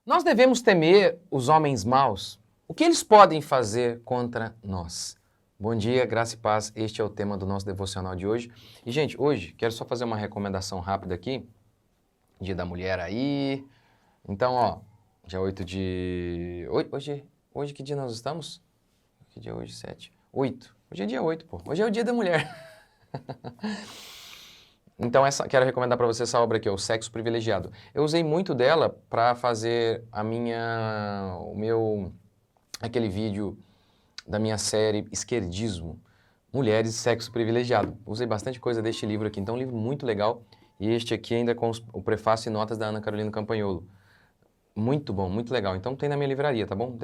Nós devemos temer os homens maus? O que eles podem fazer contra nós? Bom dia, graça e paz. Este é o tema do nosso devocional de hoje. E, gente, hoje quero só fazer uma recomendação rápida aqui. Dia da Mulher aí. Então, ó, dia 8 de... Hoje que dia nós estamos? Que dia é hoje? 7? 8. Hoje é dia 8, pô. Hoje é o dia da mulher. Então, quero recomendar para você essa obra aqui, O Sexo Privilegiado. Eu usei muito dela para fazer aquele vídeo da minha série Esquerdismo, Mulheres e Sexo Privilegiado. Usei bastante coisa deste livro aqui, então um livro muito legal. E este aqui ainda com o prefácio e notas da Ana Carolina Campanholo. Muito bom, muito legal. Então tem na minha livraria, tá bom?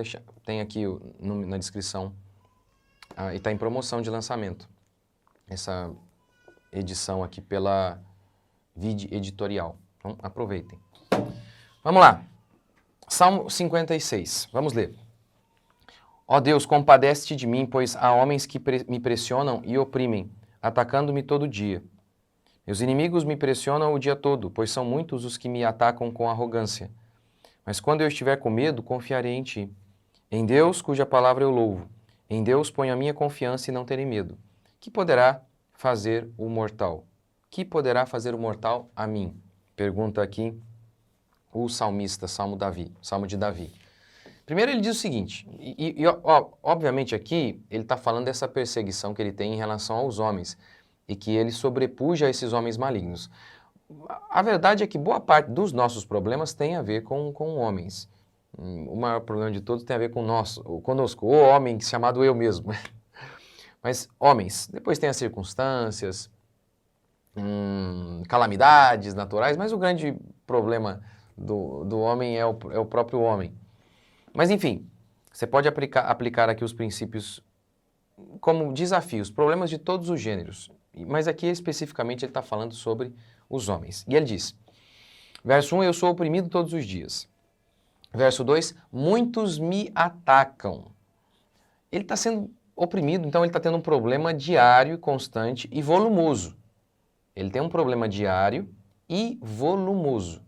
Tem aqui na descrição. E está em promoção de lançamento. Essa edição aqui pela Vide Editorial. Então, aproveitem. Vamos lá. Salmo 56. Vamos ler. Ó Deus, compadece-te de mim, pois há homens que me pressionam e oprimem, atacando-me todo dia. Meus inimigos me pressionam o dia todo, pois são muitos os que me atacam com arrogância. Mas quando eu estiver com medo, confiarei em ti. Em Deus, cuja palavra eu louvo. Em Deus ponho a minha confiança e não terei medo. Que poderá fazer o mortal? Que poderá fazer o mortal a mim? Pergunta aqui o salmista, Salmo de Davi. Primeiro ele diz o seguinte, obviamente aqui ele está falando dessa perseguição que ele tem em relação aos homens e que ele sobrepuja esses homens malignos. A verdade é que boa parte dos nossos problemas tem a ver com homens. O maior problema de todos tem a ver conosco, o homem chamado eu mesmo. Mas homens, depois tem as circunstâncias, calamidades naturais, mas o grande problema do homem é o próprio homem. Mas enfim, você pode aplicar aqui os princípios como desafios, problemas de todos os gêneros. Mas aqui especificamente ele está falando sobre os homens. E ele diz, verso 1, eu sou oprimido todos os dias. Verso 2, muitos me atacam. Ele está sendo oprimido, então ele está tendo um problema diário, constante e volumoso. Ele tem um problema diário e volumoso.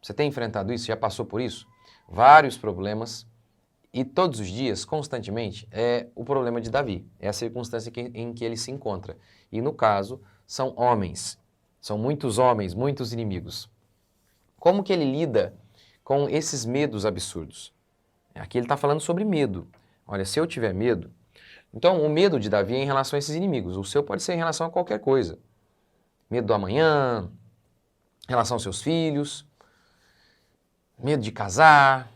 Você tem enfrentado isso? Já passou por isso? Vários problemas e todos os dias, constantemente, é o problema de Davi. É a circunstância em que ele se encontra. E no caso, são homens. São muitos homens, muitos inimigos. Como que ele lida com esses medos absurdos? Aqui ele está falando sobre medo. Olha, se eu tiver medo... Então, o medo de Davi é em relação a esses inimigos. O seu pode ser em relação a qualquer coisa. Medo do amanhã, em relação aos seus filhos, medo de casar,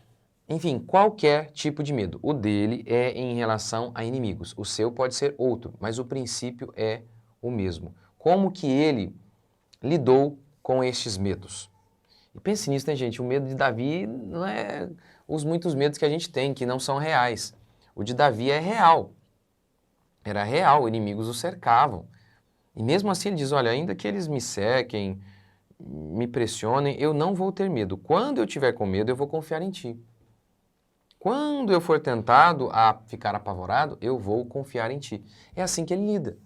enfim, qualquer tipo de medo. O dele é em relação a inimigos. O seu pode ser outro, mas o princípio é o mesmo. Como que ele lidou com estes medos? E pense nisso, né, gente? O medo de Davi não é os muitos medos que a gente tem, que não são reais. O de Davi é real. Era real, inimigos o cercavam. E mesmo assim ele diz, olha, ainda que eles me sequem, me pressionem, eu não vou ter medo. Quando eu tiver com medo, eu vou confiar em ti. Quando eu for tentado a ficar apavorado, eu vou confiar em ti. É assim que ele lida.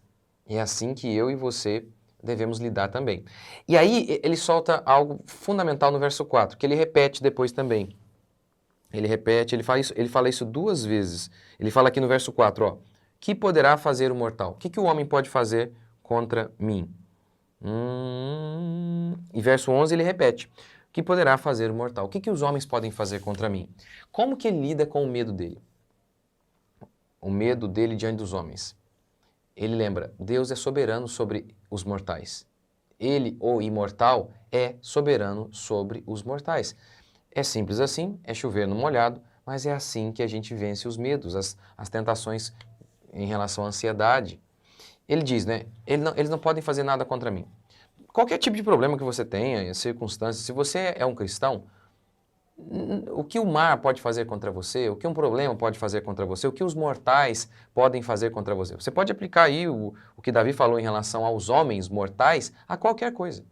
É assim que eu e você devemos lidar também. E aí ele solta algo fundamental no verso 4, que ele repete depois também. Ele repete, ele fala isso duas vezes. Ele fala aqui no verso 4, ó, que poderá fazer o mortal? O que o homem pode fazer contra mim? E verso 11 ele repete, que poderá fazer o mortal? O que os homens podem fazer contra mim? Como que ele lida com o medo dele? O medo dele diante dos homens. Ele lembra, Deus é soberano sobre os mortais. Ele, o imortal, é soberano sobre os mortais. É simples assim, é chover no molhado, mas é assim que a gente vence os medos, as tentações em relação à ansiedade. Ele diz, né, eles não podem fazer nada contra mim. Qualquer tipo de problema que você tenha, circunstâncias, se você é um cristão, o que o mar pode fazer contra você, o que um problema pode fazer contra você, o que os mortais podem fazer contra você. Você pode aplicar aí o que Davi falou em relação aos homens mortais a qualquer coisa.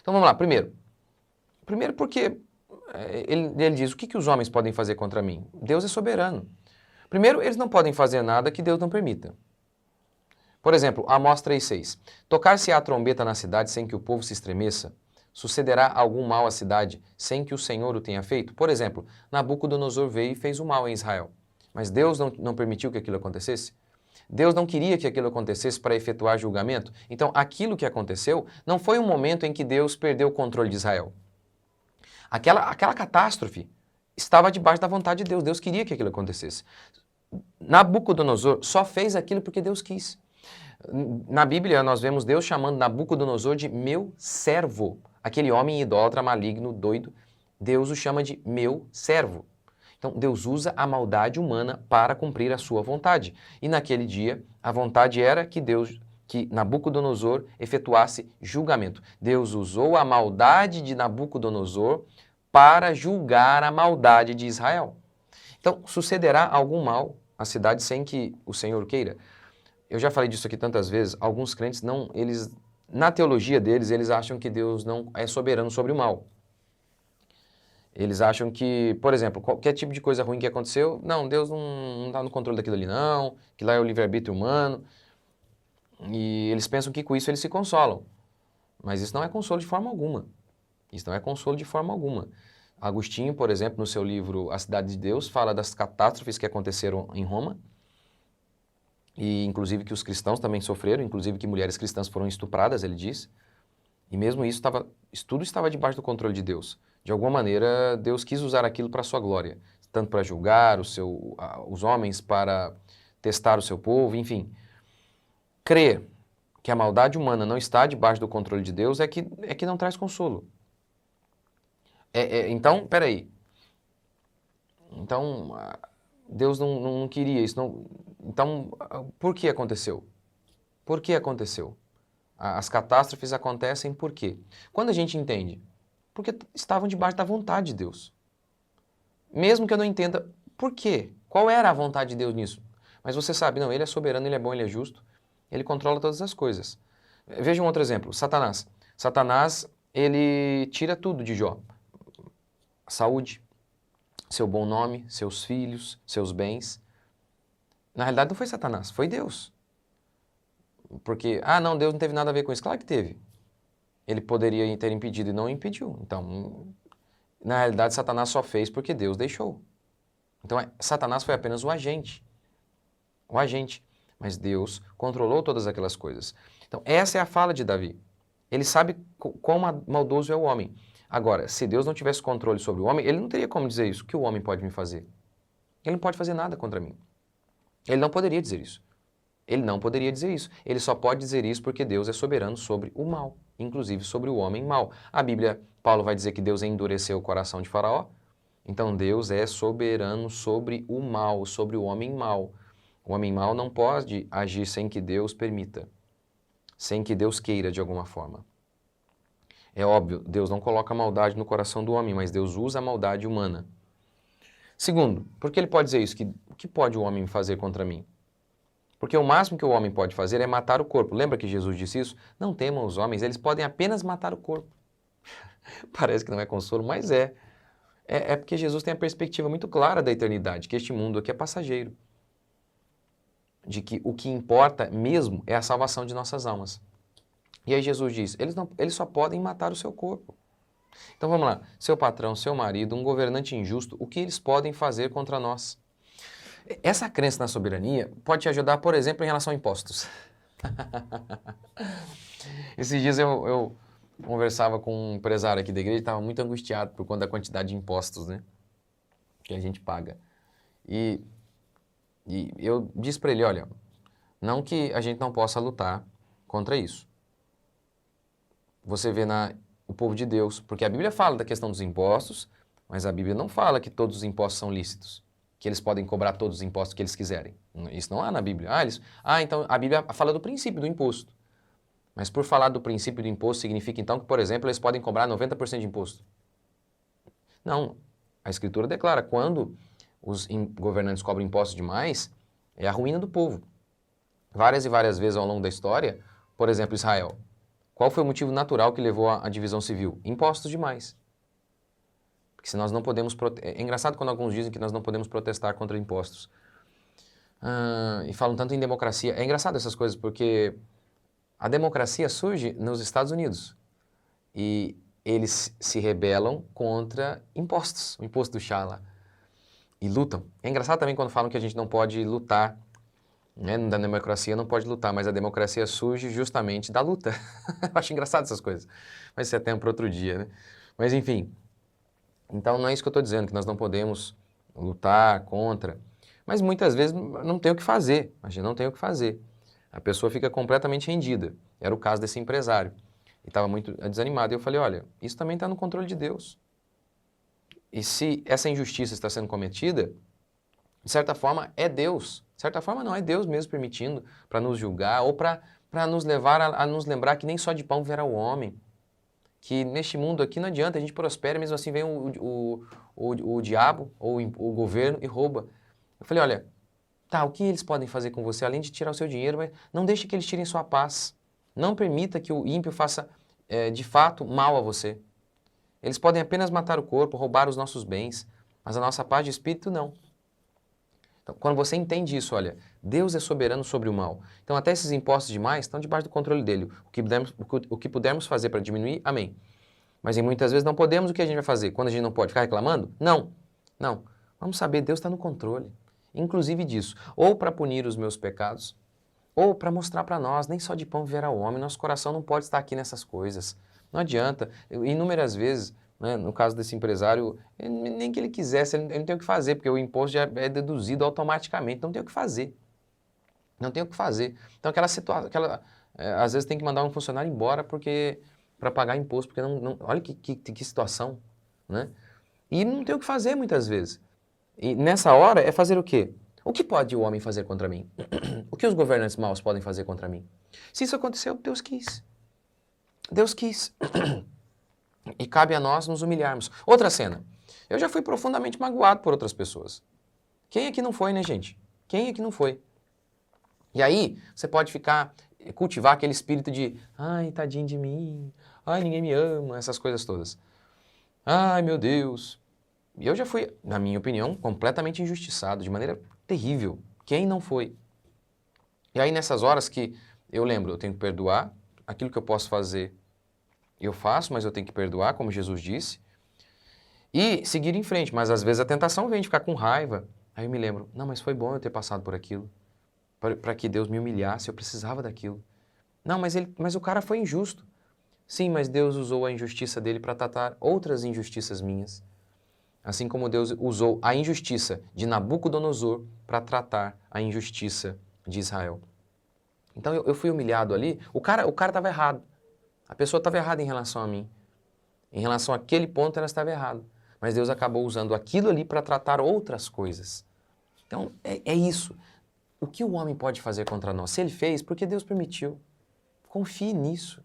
Então vamos lá, primeiro porque ele diz, o que os homens podem fazer contra mim? Deus é soberano. Primeiro, eles não podem fazer nada que Deus não permita. Por exemplo, Amós 3,6. Tocar-se-á a trombeta na cidade sem que o povo se estremeça, Sucederá algum mal à cidade sem que o Senhor o tenha feito? Por exemplo, Nabucodonosor veio e fez o mal em Israel. Mas Deus não permitiu que aquilo acontecesse? Deus não queria que aquilo acontecesse para efetuar julgamento? Então, aquilo que aconteceu não foi um momento em que Deus perdeu o controle de Israel. Aquela catástrofe estava debaixo da vontade de Deus. Deus queria que aquilo acontecesse. Nabucodonosor só fez aquilo porque Deus quis. Na Bíblia, nós vemos Deus chamando Nabucodonosor de meu servo. Aquele homem idólatra, maligno, doido, Deus o chama de meu servo. Então, Deus usa a maldade humana para cumprir a sua vontade. E naquele dia, a vontade era que Nabucodonosor efetuasse julgamento. Deus usou a maldade de Nabucodonosor para julgar a maldade de Israel. Então, sucederá algum mal à cidade sem que o Senhor queira? Eu já falei disso aqui tantas vezes, alguns crentes na teologia deles, eles acham que Deus não é soberano sobre o mal. Eles acham que, por exemplo, qualquer tipo de coisa ruim que aconteceu, não, Deus não está no controle daquilo ali não, que lá é o livre-arbítrio humano. E eles pensam que com isso eles se consolam. Mas isso não é consolo de forma alguma. Isso não é consolo de forma alguma. Agostinho, por exemplo, no seu livro A Cidade de Deus, fala das catástrofes que aconteceram em Roma, e inclusive que os cristãos também sofreram, inclusive que mulheres cristãs foram estupradas, ele diz. E mesmo isso tudo estava debaixo do controle de Deus. De alguma maneira, Deus quis usar aquilo para a sua glória, tanto para julgar os homens, para testar o seu povo, enfim. Crer que a maldade humana não está debaixo do controle de Deus é que não traz consolo. Então, peraí. Então, Deus não queria isso. Então, por que aconteceu? Por que aconteceu? As catástrofes acontecem por quê? Quando a gente entende? Porque estavam debaixo da vontade de Deus. Mesmo que eu não entenda por quê, qual era a vontade de Deus nisso. Mas você sabe, não, ele é soberano, ele é bom, ele é justo, ele controla todas as coisas. Veja um outro exemplo, Satanás. Satanás, ele tira tudo de Jó. A saúde, seu bom nome, seus filhos, seus bens. Na realidade não foi Satanás, foi Deus. Porque, não, Deus não teve nada a ver com isso. Claro que teve. Ele poderia ter impedido e não impediu. Então, na realidade, Satanás só fez porque Deus deixou. Então, Satanás foi apenas o agente. O agente. Mas Deus controlou todas aquelas coisas. Então, essa é a fala de Davi. Ele sabe quão maldoso é o homem. Agora, se Deus não tivesse controle sobre o homem, ele não teria como dizer isso. O que o homem pode me fazer? Ele não pode fazer nada contra mim. Ele não poderia dizer isso. Ele não poderia dizer isso. Ele só pode dizer isso porque Deus é soberano sobre o mal, inclusive sobre o homem mau. A Bíblia, Paulo vai dizer que Deus endureceu o coração de Faraó. Então Deus é soberano sobre o mal, sobre o homem mau. O homem mau não pode agir sem que Deus permita, sem que Deus queira de alguma forma. É óbvio, Deus não coloca maldade no coração do homem, mas Deus usa a maldade humana. Segundo, por que ele pode dizer isso? O que pode o homem fazer contra mim? Porque o máximo que o homem pode fazer é matar o corpo. Lembra que Jesus disse isso? Não temam os homens, eles podem apenas matar o corpo. Parece que não é consolo, mas é. É porque Jesus tem a perspectiva muito clara da eternidade, que este mundo aqui é passageiro. De que o que importa mesmo é a salvação de nossas almas. E aí Jesus diz, eles só podem matar o seu corpo. Então vamos lá, seu patrão, seu marido, um governante injusto, o que eles podem fazer contra nós? Essa crença na soberania pode te ajudar, por exemplo, em relação a impostos. Esses dias eu conversava com um empresário aqui da igreja, estava muito angustiado por conta da quantidade de impostos, né, que a gente paga. E eu disse para ele, olha, não que a gente não possa lutar contra isso. Você vê o povo de Deus, porque a Bíblia fala da questão dos impostos, mas a Bíblia não fala que todos os impostos são lícitos, que eles podem cobrar todos os impostos que eles quiserem. Isso não há na Bíblia. Então a Bíblia fala do princípio do imposto. Mas por falar do princípio do imposto, significa então que, por exemplo, eles podem cobrar 90% de imposto. Não. A Escritura declara, quando os governantes cobram impostos demais, é a ruína do povo. Várias e várias vezes ao longo da história, por exemplo, Israel. Qual foi o motivo natural que levou à divisão civil? Impostos demais. Porque se nós não podemos... É engraçado quando alguns dizem que nós não podemos protestar contra impostos. E falam tanto em democracia. É engraçado essas coisas, porque a democracia surge nos Estados Unidos. E eles se rebelam contra impostos, o imposto do chá lá, e lutam. É engraçado também quando falam que a gente não pode lutar, né? Da democracia não pode lutar, mas a democracia surge justamente da luta. Eu acho engraçado essas coisas, mas isso é tempo para outro dia, né? Mas enfim, então não é isso que eu estou dizendo, que nós não podemos lutar contra, mas muitas vezes não tem o que fazer, a gente não tem o que fazer. A pessoa fica completamente rendida. Era o caso desse empresário. E estava muito desanimado. E eu falei, olha, isso também está no controle de Deus. E se essa injustiça está sendo cometida, de certa forma é Deus. De certa forma não, é Deus mesmo permitindo para nos julgar ou para nos levar a nos lembrar que nem só de pão viverá o homem. Que neste mundo aqui não adianta, a gente prospera, mesmo assim vem o diabo ou o governo e rouba. Eu falei, olha, tá, o que eles podem fazer com você, além de tirar o seu dinheiro, mas não deixe que eles tirem sua paz. Não permita que o ímpio faça, de fato, mal a você. Eles podem apenas matar o corpo, roubar os nossos bens, mas a nossa paz de espírito não. Então, quando você entende isso, olha, Deus é soberano sobre o mal. Então, até esses impostos demais estão debaixo do controle dele. O que pudermos fazer para diminuir, amém. Mas muitas vezes não podemos, o que a gente vai fazer? Quando a gente não pode ficar reclamando? Não, não. Vamos saber, Deus está no controle, inclusive disso. Ou para punir os meus pecados, ou para mostrar para nós, nem só de pão viverá o homem, nosso coração não pode estar aqui nessas coisas. Não adianta. Inúmeras vezes, né, no caso desse empresário, nem que ele quisesse, ele não tem o que fazer, porque o imposto já é deduzido automaticamente, não tem o que fazer. Não tem o que fazer. Então aquela situação, às vezes tem que mandar um funcionário embora para pagar imposto, porque olha que situação, né? E não tem o que fazer muitas vezes. E nessa hora é fazer o quê? O que pode o homem fazer contra mim? O que os governantes maus podem fazer contra mim? Se isso aconteceu, Deus quis. Deus quis. E cabe a nós nos humilharmos. Outra cena. Eu já fui profundamente magoado por outras pessoas. Quem aqui não foi, né, gente? Quem aqui não foi? E aí, você pode cultivar aquele espírito de ai, tadinho de mim, ai, ninguém me ama, essas coisas todas. Ai, meu Deus. E eu já fui, na minha opinião, completamente injustiçado, de maneira terrível. Quem não foi? E aí, nessas horas que eu lembro, eu tenho que perdoar, aquilo que eu posso fazer, eu faço, mas eu tenho que perdoar, como Jesus disse, e seguir em frente. Mas às vezes a tentação vem de ficar com raiva. Aí eu me lembro, não, mas foi bom eu ter passado por aquilo, para que Deus me humilhasse, eu precisava daquilo. Não, mas o cara foi injusto. Sim, mas Deus usou a injustiça dele para tratar outras injustiças minhas. Assim como Deus usou a injustiça de Nabucodonosor para tratar a injustiça de Israel. Então eu fui humilhado ali, o cara estava errado. A pessoa estava errada em relação a mim. Em relação àquele ponto ela estava errada. Mas Deus acabou usando aquilo ali para tratar outras coisas. Então é isso. O que o homem pode fazer contra nós? Se ele fez, porque Deus permitiu. Confie nisso.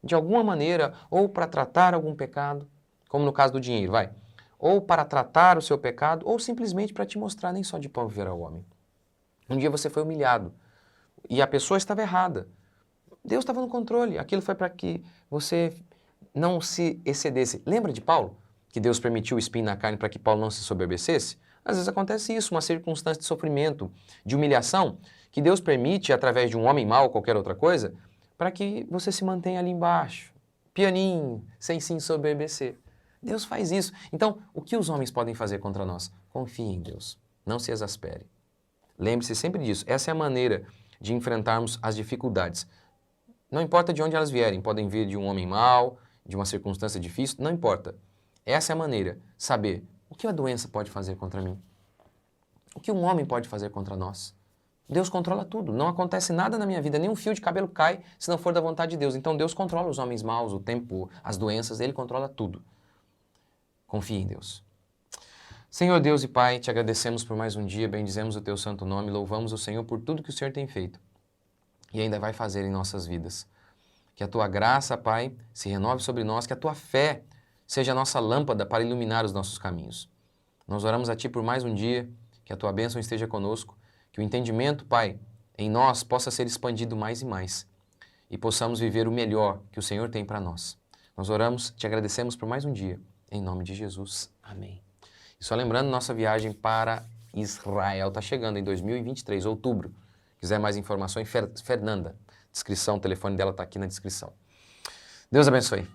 De alguma maneira, ou para tratar algum pecado, como no caso do dinheiro, vai. Ou para tratar o seu pecado, ou simplesmente para te mostrar nem só de pão viverá o homem. Um dia você foi humilhado e a pessoa estava errada. Deus estava no controle. Aquilo foi para que você não se excedesse. Lembra de Paulo? Que Deus permitiu o espinho na carne para que Paulo não se soberbecesse? Às vezes acontece isso, uma circunstância de sofrimento, de humilhação, que Deus permite através de um homem mau ou qualquer outra coisa, para que você se mantenha ali embaixo, pianinho, sem se ensoberbecer. Deus faz isso. Então, o que os homens podem fazer contra nós? Confie em Deus. Não se exaspere. Lembre-se sempre disso. Essa é a maneira de enfrentarmos as dificuldades. Não importa de onde elas vierem. Podem vir de um homem mau, de uma circunstância difícil, não importa. Essa é a maneira. Saber o que a doença pode fazer contra mim. O que um homem pode fazer contra nós. Deus controla tudo. Não acontece nada na minha vida. Nem um fio de cabelo cai se não for da vontade de Deus. Então Deus controla os homens maus, o tempo, as doenças. Ele controla tudo. Confie em Deus. Senhor Deus e Pai, te agradecemos por mais um dia, bendizemos o teu santo nome, louvamos o Senhor por tudo que o Senhor tem feito e ainda vai fazer em nossas vidas. Que a tua graça, Pai, se renove sobre nós, que a tua fé seja a nossa lâmpada para iluminar os nossos caminhos. Nós oramos a ti por mais um dia, que a tua bênção esteja conosco, que o entendimento, Pai, em nós possa ser expandido mais e mais e possamos viver o melhor que o Senhor tem para nós. Nós oramos, te agradecemos por mais um dia. Em nome de Jesus. Amém. E só lembrando, nossa viagem para Israel está chegando em 2023, outubro. Quiser mais informações, Fernanda. Descrição, o telefone dela está aqui na descrição. Deus abençoe.